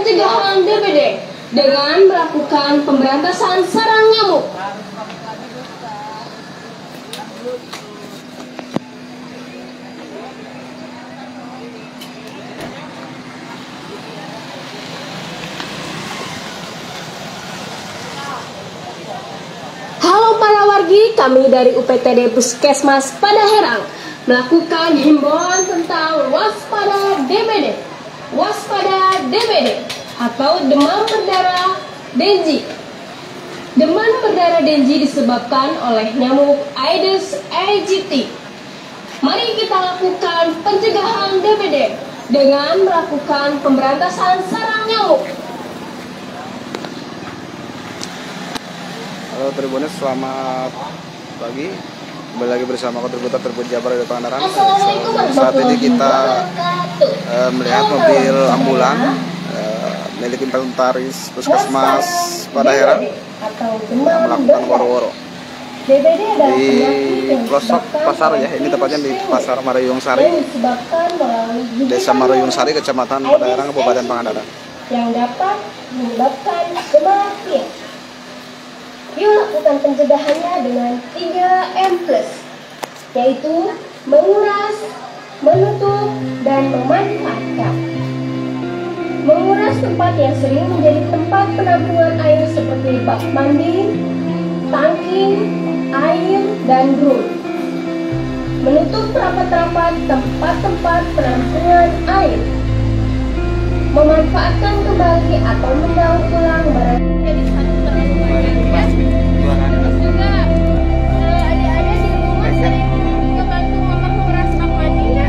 pencegahan DBD dengan melakukan pemberantasan sarang nyamuk. Halo para wargi, kami dari UPTD Puskesmas Padaherang melakukan himbauan tentang waspada DBD. Waspada DBD atau demam berdarah Dengue. Demam berdarah Dengue disebabkan oleh nyamuk Aedes aegypti. Mari kita lakukan pencegahan DBD dengan melakukan pemberantasan sarang nyamuk. Halo Tribuners, selamat pagi. Kembali lagi bersama kontributor Tribun Jabar dari Pangandaran. Saat ini kita melihat mobil ambulan milik inventaris Puskesmas Padaherang yang melakukan woro-woro di pelosok pasar ya. Ini tepatnya di Pasar Marayung Sari, Desa Marayung Sari, Kecamatan Padaherang, Kabupaten Pangandaran, yang dapat menyebabkan kematian. Yuk lakukan pencegahannya dengan 3M+, yaitu menguras, menutup, dan memanfaatkan. Menguras tempat yang sering menjadi tempat penampungan air seperti bak mandi, tangki, air, dan drum. Menutup rapat-rapat tempat-tempat penampungan air. Memanfaatkan kembali atau mendaur ulang barang jadi satu terlalu banyak ya. Terus juga adik-adik di rumah sering ngebantu mama nguras bak mandi ya.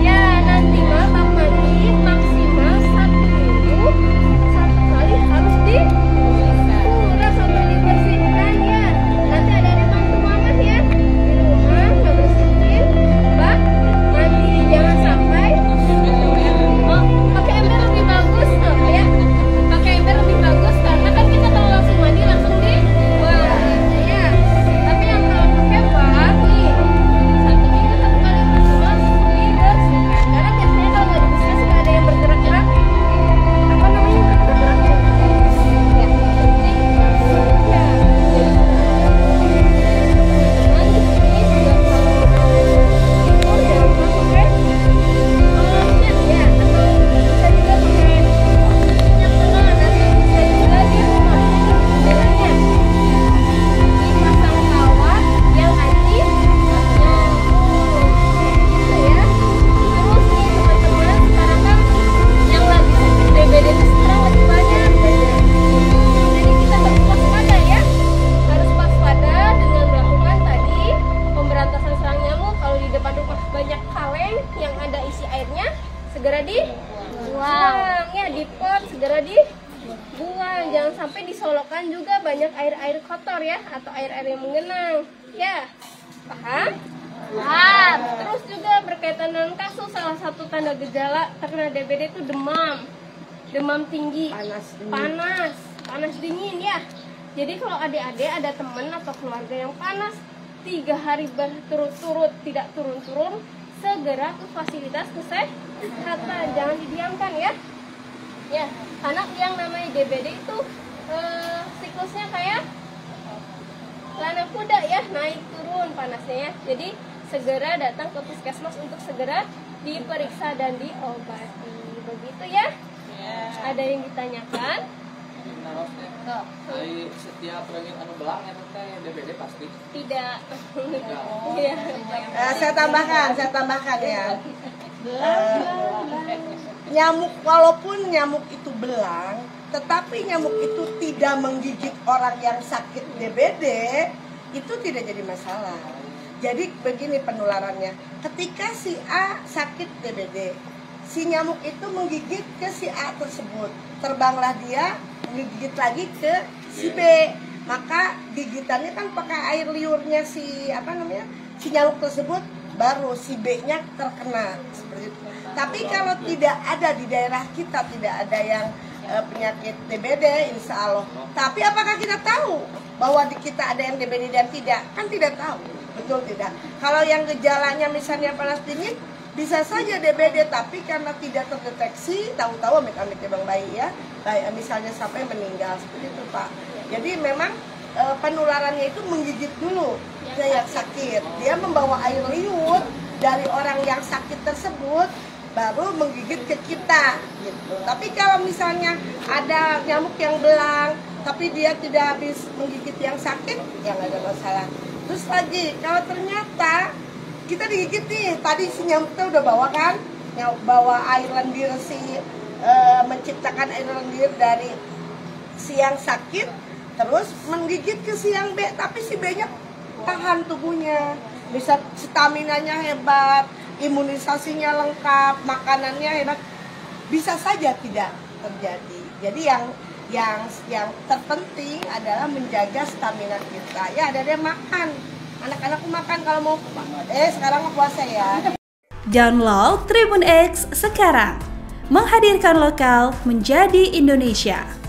Ya nanti mah bak mandi maksimal 1 minggu 1 kali harus dikuras atau dibersihkan ya. Nanti adik-adik bantu mama ya di rumah ngebersihin bak mandi. Jangan sampai pakai ember lebih bagus ya. Pakai ember lebih bagus karena kan kita kalau langsung mandi langsung dibuang ya. Tapi yang kalau pakai bak nih 1 minggu 1 kali maksimal dibersihkan. Karena biasanya kalau nggak dibersihkan suka ada yang bergerak-gerak. Apa namanya bergerak-gerak ya? Ya, jadi ya. Segera dibuang ya, di pot segera dibuang, jangan sampai disolokkan juga banyak air-air kotor ya, atau air-air yang menggenang ya. Paham? Paham. Terus juga berkaitan dengan kasus, salah satu tanda gejala terkena DBD itu demam tinggi, panas dingin ya. Jadi kalau adik-adik ada teman atau keluarga yang panas 3 hari berturut-turut tidak turun-turun, segera ke fasilitas kesehatan, jangan didiamkan ya. Ya, karena yang namanya DBD itu siklusnya kayak lana kuda ya, naik turun panasnya ya. Jadi segera datang ke puskesmas untuk segera diperiksa dan diobati. Begitu ya? Ada yang ditanyakan? Setiap rengit anu belang ya teh DBD pasti? Tidak. Ya. Saya tambahkan ya. Nyamuk, walaupun nyamuk itu belang, tetapi nyamuk itu tidak menggigit orang yang sakit DBD, itu tidak jadi masalah. Jadi begini penularannya, ketika si A sakit DBD, si nyamuk itu menggigit ke si A tersebut, terbanglah dia menggigit lagi ke si B, maka gigitannya kan pakai air liurnya si si nyamuk tersebut, baru si B-nya terkena seperti itu. Tapi kalau tidak ada di daerah kita, tidak ada yang penyakit DBD, insya Allah. Tapi apakah kita tahu bahwa di kita ada yang DBD dan tidak? Kan tidak tahu, betul tidak? Kalau yang gejalanya misalnya panas dingin, bisa saja DBD, tapi karena tidak terdeteksi, tahu-tahu amit-amit ya Bang bayi ya, misalnya sampai meninggal seperti itu Pak. Jadi memang penularannya itu menggigit dulu yang sakit. Dia membawa air liur dari orang yang sakit tersebut, baru menggigit ke kita gitu. Tapi kalau misalnya ada nyamuk yang belang tapi dia tidak habis menggigit yang sakit, ya nggak ada masalah. Terus lagi kalau ternyata kita digigit nih, tadi si nyamuknya udah bawa kan, bawa air lendir, menciptakan air lendir dari si yang sakit, terus menggigit ke si yang B, tapi si B-nya tahan tubuhnya, bisa staminanya hebat, imunisasinya lengkap, makanannya hebat, bisa saja tidak terjadi. Jadi yang terpenting adalah menjaga stamina kita. Ya ada dia makan, anak-anakku makan kalau mau sekarang mau puasa ya. Download Tribun X sekarang, menghadirkan lokal menjadi Indonesia.